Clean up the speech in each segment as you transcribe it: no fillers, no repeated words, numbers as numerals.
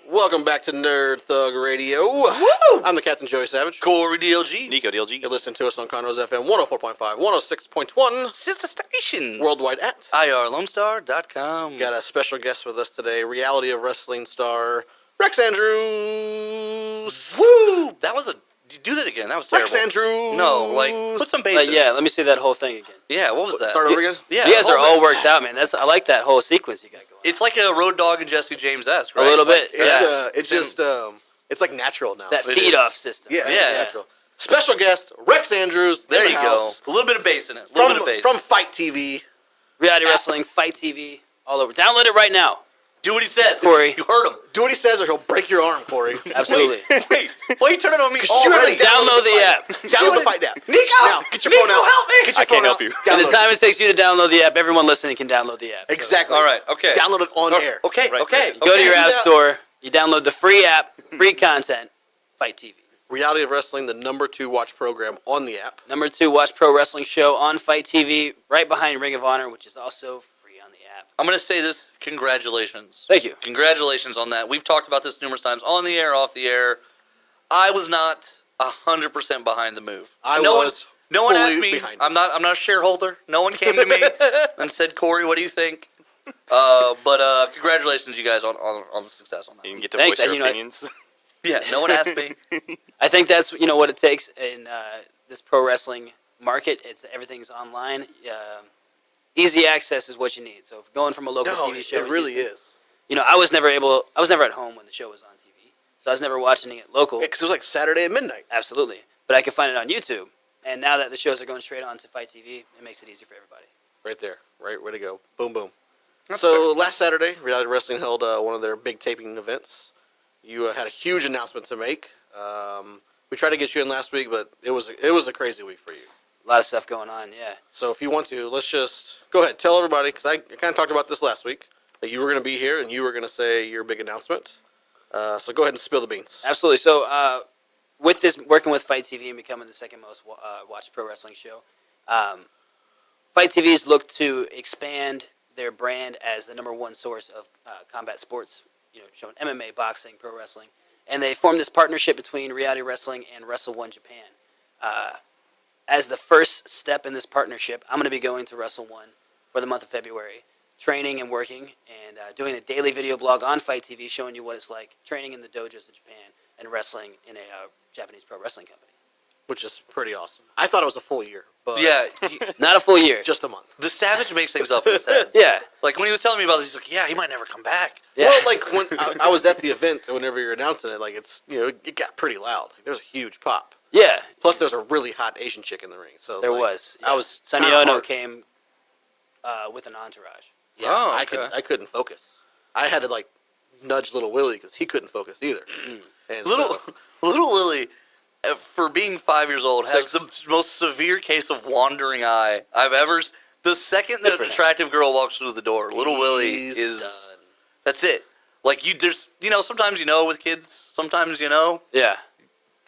Welcome back to Nerd Thug Radio. Woo! I'm the Captain Joey Savage. Corey DLG. Nico DLG. You're listening to us on Conroe's FM 104.5, 106.1. Sister stations. Worldwide at IRLoneStar.com. Got a special guest with us today, reality of wrestling star Rex Andrews. Woo! That was a... Do that again. That was terrible. Rex Andrews. No, like, put some bass in. Yeah, let me see that whole thing again. Yeah, what was that? Start over again? Yeah, you guys are all bit. worked out, man. I like that whole sequence you got going. It's like a Road Dogg and Jesse James-esque, right? A little bit. It's like natural now. That It feed-off is. system. Yeah, right? it's natural. Special guest, Rex Andrews. There in you the go. house. A little bit of bass in it. A little bit of bass. From Fight TV. Reality wrestling, Fight TV, all over. Download it right now. Do what he says. Corey. You heard him. Do what he says or he'll break your arm, Corey. Absolutely. Wait. Why are you turning on me You already? haven't Download the app. Download the Fight app. Nico! Now, get your Nico, phone out. help me! Get your I phone can't out. help you. And Download the time it takes you to download the app, everyone listening can download the app. Exactly. All right, okay. Download it on air. Okay, Right, okay. right. Go to your Okay. app store, you download the free app, free content, Fight TV. Reality of Wrestling, the #2 watch program on the app. Number 2, watch pro wrestling show on Fight TV, right behind Ring of Honor, which is also free on the app. I'm going to say this. Congratulations. Thank you. Congratulations on that. We've talked about this numerous times on the air, off the air. I was not 100% behind the move. No one asked fully me. behind I'm not a shareholder. No one came to me and said, "Corey, what do you think?" But congratulations, you guys, on the success on that. You can get to Thanks, voice your you know, opinions. Yeah, no one asked me. I think that's what it takes in this pro wrestling market. It's everything's online. Easy access is what you need. So if going from a local No, TV show, it really is. I was never at home when the show was on TV, so I was never watching it local. Because it was like Saturday at midnight. Absolutely, but I could find it on YouTube. And now that the shows are going straight on to Fight TV, it makes it easy for everybody. Right there. Right, way to go. Boom, boom. That's So last Saturday, Reality Wrestling held one of their big taping events. You had a huge announcement to make. We tried to get you in last week, but it was a crazy week for you. A lot of stuff going on, yeah. So if you want to, let's just go ahead. Tell everybody, because I kind of talked about this last week, that you were going to be here and you were going to say your big announcement. So go ahead and spill the beans. Absolutely. So with this, working with Fight TV and becoming the second most watched pro wrestling show, Fight TV's looked to expand their brand as the #1 source of combat sports, showing MMA, boxing, pro wrestling. And they formed this partnership between Reality Wrestling and Wrestle One Japan. As the first step in this partnership, I'm going to be going to Wrestle One for the month of February, training and working, and doing a daily video blog on Fight TV, showing you what it's like training in the dojos of Japan and wrestling in a Japanese pro wrestling company. Which is pretty awesome. I thought it was a full year, but Yeah, Not a full year. just a month. the Savage makes things up in his head. Yeah. Like when he was telling me about this, he's like, "Yeah, he might never come back." Yeah. Well, like when I was at the event, whenever you're announcing it, like it got pretty loud. Like, there was a huge pop. Yeah. Plus, there was a really hot Asian chick in the ring. So There like, was. I was Sonny kinda Ono hard. came with an entourage. Yeah, Oh, I okay. couldn't focus. I had to like nudge Little Willie because he couldn't focus either. And Little so, Little Willie, for being 5 years old, has 6. the most severe case of wandering eye I've ever. The second that an Different. attractive girl walks through the door, Little Willie He's is. done. That's it. Like there's sometimes with kids, sometimes Yeah.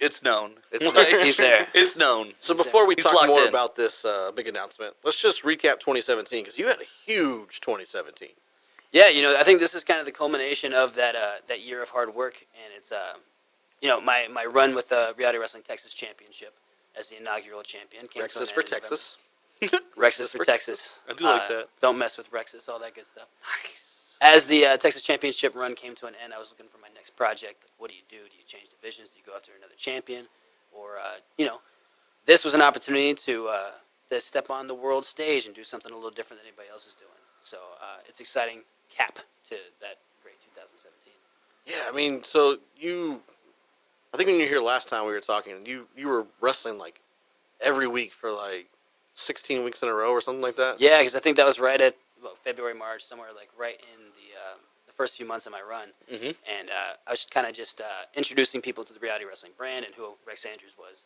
it's known. It's Like, He's there. It's known. So before we He's talk locked more in. about this big announcement, let's just recap 2017 because you had a huge 2017. Yeah, I think this is kind of the culmination of that year of hard work, and it's my run with the Reality Wrestling Texas Championship as the inaugural champion. Came to an Rexus end for in November. Texas. Rexus for Texas. I do like that. Don't mess with Rexus, all that good stuff. Nice. As the Texas Championship run came to an end, I was looking for my next project. Like, what do you do? Do you change divisions? Do you go after another champion? Or, this was an opportunity to step on the world stage and do something a little different than anybody else is doing. So it's exciting cap to that great 2017. Yeah, I mean, so I think when you were here last time we were talking, you were wrestling like every week for like 16 weeks in a row or something like that. Yeah, because I think that was right at February, March, somewhere like right in the first few months of my run. Mm-hmm. And I was kind of just introducing people to the Reality Wrestling brand and who Rex Andrews was.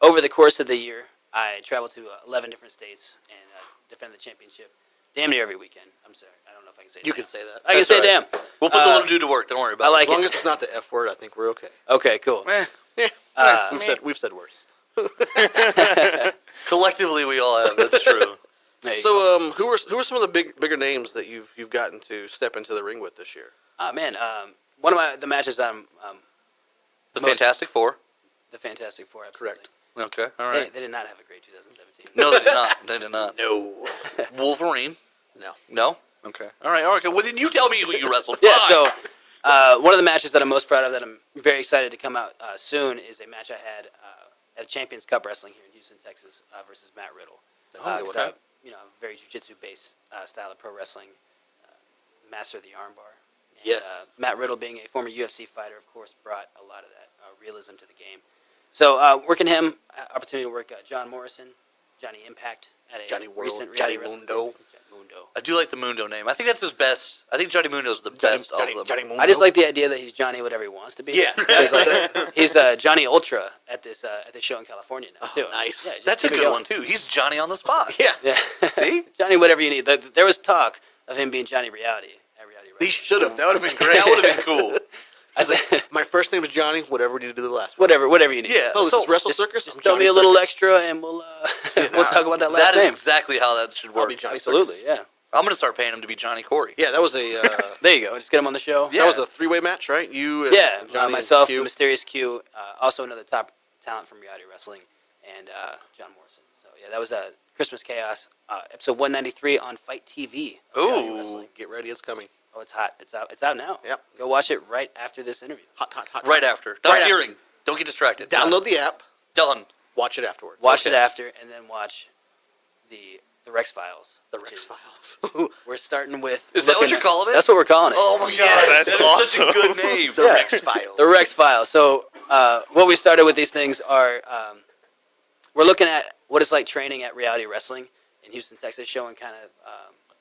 Over the course of the year, I traveled to 11 different states and defended the championship damn near every weekend. I'm sorry, I don't know if I can say You damn. can say that. I can That's say all right. damn. We'll put the little dude to work. Don't worry about I it. like As long it. as it's not the F word, I think we're okay. Okay, cool. We've said worse. Collectively, we all have. That's true. There you So, who are some of the bigger names that you've gotten to step into the ring with this year? Man, one of the matches I'm The most- Fantastic Four. the Fantastic Four. Absolutely. Correct. Okay, all They, right. they did not have a great 2017. No, they did not. They did not. No, Wolverine. no. No. Okay. All right. Well, then you tell me who you wrestled. Yeah, Fine. so one of the matches that I'm most proud of that I'm very excited to come out soon is a match I had at Champions Cup Wrestling here in Houston, Texas versus Matt Riddle. Oh, okay. Very jiu-jitsu based style of pro wrestling, master of the armbar. And, Yes. Matt Riddle, being a former UFC fighter, of course, brought a lot of that realism to the game. So working him, opportunity to work John Morrison, Johnny Impact at a Johnny World, recent Johnny reality wrestling- Mundo. Johnny Mundo. I do like the Mundo name. I think that's his best. I think Johnny Mundo's the best of them. Johnny Mundo. I just like the idea that he's Johnny whatever he wants to be. Yeah. He's Johnny Ultra at this show in California now Oh, too. nice. Yeah, just That's a keep it good going. one too. He's Johnny on the spot. Yeah. Yeah. See? Johnny whatever you need. There was talk of him being Johnny Reality at Reality He Wrestling. should have. That would have been great. That would have been cool. I said, My first name is Johnny. Whatever we need to do the last one. whatever you need. Yeah. Oh, this so is Wrestle Just, Circus. just I'm throw me Johnny a little Circus. extra, and we'll talk about that last That is name. exactly how that should I'll work. be Johnny Absolutely, Circus. yeah. I'm gonna start paying him to be Johnny Corey. Yeah, that was a There you go. Just get him on the show. Yeah. that was a three-way match, right? You and Yeah, Johnny myself, and Q. Mysterious Q, also another top talent from Reality Wrestling, and John Morrison. So yeah, that was Christmas Chaos, episode 193 on Fight TV. of Reality Ooh. Wrestling. Get ready, it's coming. Oh, it's hot. It's out. It's out now. Yep. Go watch it right after this interview. Hot, hot, hot. Right hot. after. Not Right during. Don't get distracted. Download the app. Done. Watch it afterwards. Watch Okay. it after, and then watch the Rex Files. The which Rex is- Files. We're starting with. Is that what looking you're at- calling it? That's what we're calling it. Oh my god, that's such a good name. The Yeah. Rex Files. The Rex Files. So what we started with these things are we're looking at what it's like training at Reality Wrestling in Houston, Texas, showing kind of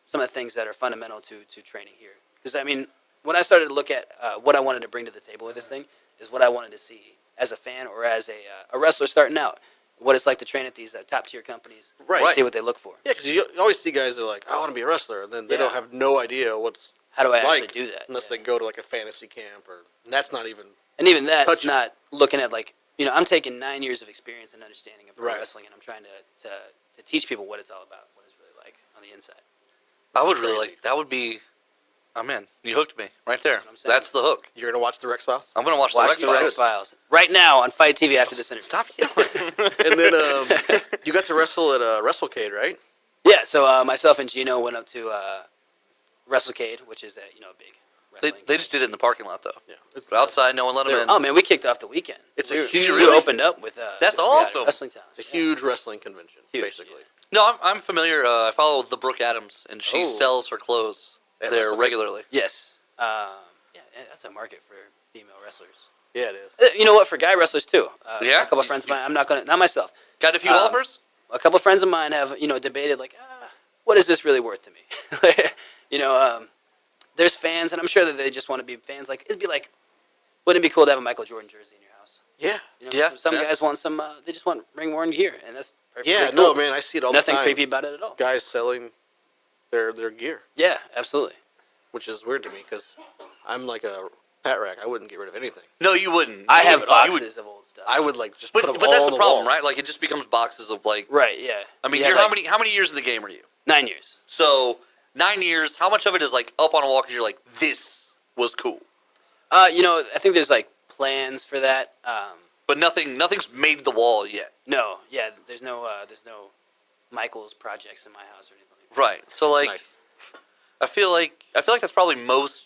some of the things that are fundamental to training here. Because I mean, when I started to look at what I wanted to bring to the table with this thing is what I wanted to see as a fan or as a wrestler starting out. What it's like to train at these top tier companies. Right. And see what they look for. Yeah, because you always see guys that are like, I want to be a wrestler, and then they Yeah. don't have no idea what's How do I like actually do that? unless Yeah. they go to like a fantasy camp, or and that's not even. And even that's touch it. not looking at like I'm taking 9 years of experience and understanding of pro Right. wrestling, and I'm trying to teach people what it's all about, what it's really like on the inside. I would It's really crazy. like. That would be. I'm in. You hooked me right there. That's what I'm saying. That's the hook. You're gonna watch the Rex Files, I'm gonna watch, Watch the the Rex Rex Files. Files right now on Fight TV after this interview. Stop yelling. and then you got to wrestle at WrestleCade, right? Yeah, so myself and Gino went up to WrestleCade, which is a big They, wrestling. they just did it in the parking lot though. Yeah. But outside, no one let them They're- in. Oh man, we kicked off the weekend. It's we, a huge. we opened up with That's some reality awesome. wrestling time. It's a huge wrestling convention, Huge, basically. No, I'm familiar. I follow the Brooke Adams, and she Oh. sells her clothes At there WrestleCade? regularly. Yes. Yeah, that's a market for female wrestlers. Yeah, it is. You know what? For guy wrestlers too. Yeah? A couple of friends of mine. I'm not myself. Got a few Um, offers? A couple of friends of mine have debated like, what is this really worth to me? There's fans, and I'm sure that they just want to be fans. Like it'd be like, wouldn't it be cool to have a Michael Jordan jersey in your house? Yeah. Yeah, Some yeah. guys want some. They just want ring worn gear, and that's perfectly Yeah, cool. no, man, I see it all Nothing the time. creepy about it at all. Guys selling their gear, Yeah, absolutely. which is weird to me because I'm like a pat rack. I wouldn't get rid of anything. No, you wouldn't. I You have would- boxes you would- of old stuff. I would like just But, put them but all that's on the problem, wall. right? Like it just becomes boxes of like. Right. Yeah. I mean, You have, you're like, how many years in the game are you? 9 years. So 9 years. How much of it is like up on a wall because you're like, this was cool, I think there's like plans for that. but nothing's made the wall yet. No, yeah, there's no Michael's projects in my house or anything like that. Right. So like, Nice. I feel like that's probably most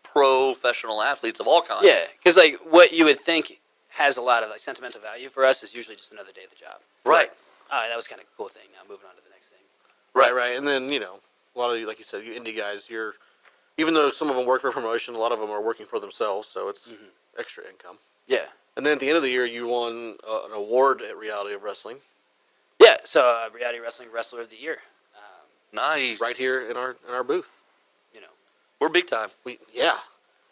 professional athletes of all kinds. Yeah, because like what you would think has a lot of like sentimental value for us is usually just another day at the job. Right. That was kind of a cool thing. Now moving on to the next thing. Right. And then a lot of you, like you said, you indie guys, even though some of them work for promotion, a lot of them are working for themselves, so it's extra income. Yeah, And then at the end of the year, you won an award at Reality of Wrestling yeah. So Reality Wrestling Wrestler of the Year. Nice. right here in our booth. We're big time.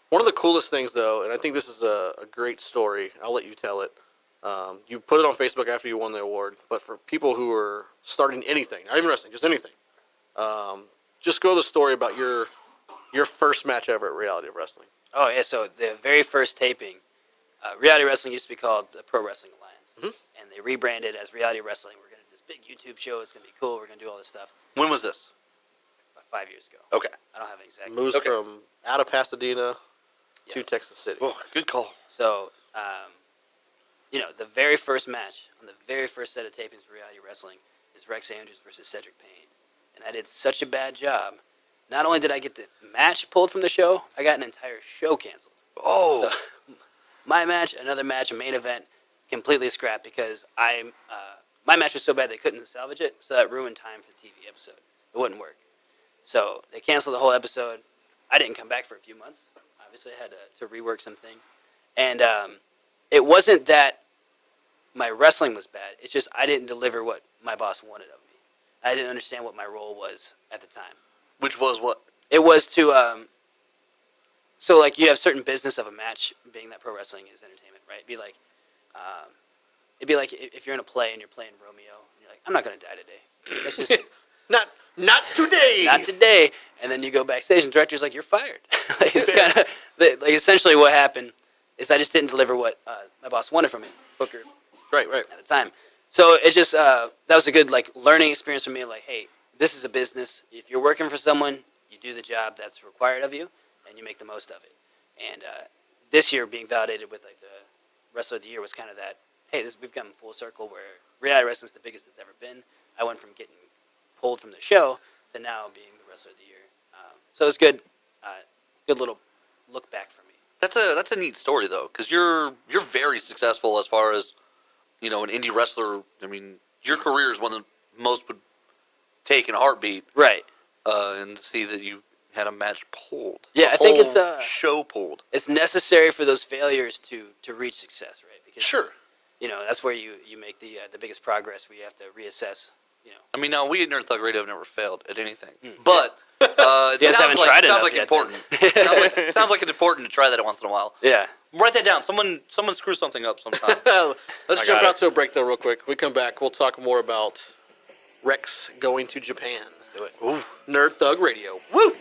One of the coolest things, though, and I think this is a great story. I'll let you tell it. You put it on Facebook after you won the award, but for people who are starting anything, not even wrestling, just anything, just go the story about your first match ever at Reality of Wrestling. Oh yeah. So the very first taping, Reality Wrestling used to be called the Pro Wrestling Alliance, and they rebranded as Reality Wrestling. We're going to do this big YouTube show. It's gonna be cool. We're gonna do all this stuff. When was this? About 5 years ago. Okay. I don't have an exact. Moves Okay. from out of Pasadena to Yeah. Texas City. Oh, good call. So, the very first match on the very first set of tapings for reality wrestling is Rex Andrews versus Cedric Payne, and I did such a bad job. Not only did I get the match pulled from the show, I got an entire show canceled. Oh. So, my match, another match, a main event, completely scrapped because my match was so bad they couldn't salvage it, so that ruined time for the TV episode. It wouldn't work. So they canceled the whole episode. I didn't come back for a few months. Obviously, I had to rework some things. And it wasn't that my wrestling was bad. It's just I didn't deliver what my boss wanted of me. I didn't understand what my role was at the time. Which was what? It was to so like you have certain business of a match, being that pro wrestling is entertainment, right? It'd be like if you're in a play and you're playing Romeo, and you're like, I'm not gonna die today. That's just Not today. not today. And then you go backstage and the director's like, you're fired. Like, it's kind of like essentially what happened is I just didn't deliver what my boss wanted from me, Booker, Right. at the time. So it just that was a good like learning experience for me. Like, hey, this is a business. If you're working for someone, you do the job that's required of you, and you make the most of it. And this year being validated with like the Wrestler of the Year was kind of that. Hey, we've come full circle where reality wrestling's the biggest it's ever been. I went from getting pulled from the show to now being the Wrestler of the Year. So it was good. Good little look back for me. That's a neat story though, because you're very successful as far as an indie wrestler. I mean, your career is one that most would take in a heartbeat. Right. And to see that you had a match pulled. Yeah, A I think it's whole show pulled. it's necessary for those failures to reach success, right? Because Sure. That's where you make the biggest progress. Where you have to reassess. I mean, now we at Nerd Thug Radio have never failed at anything, Mm. but it You guys sounds haven't like, tried sounds enough like yet, important. then. sounds like it's important to try that once in a while. Yeah. Write that down. Someone screw something up sometime. Let's I jump got out to a break though, real quick. When we come back, we'll talk more about Rex going to Japan. Let's do it. Ooh. Nerd Thug Radio. Woo!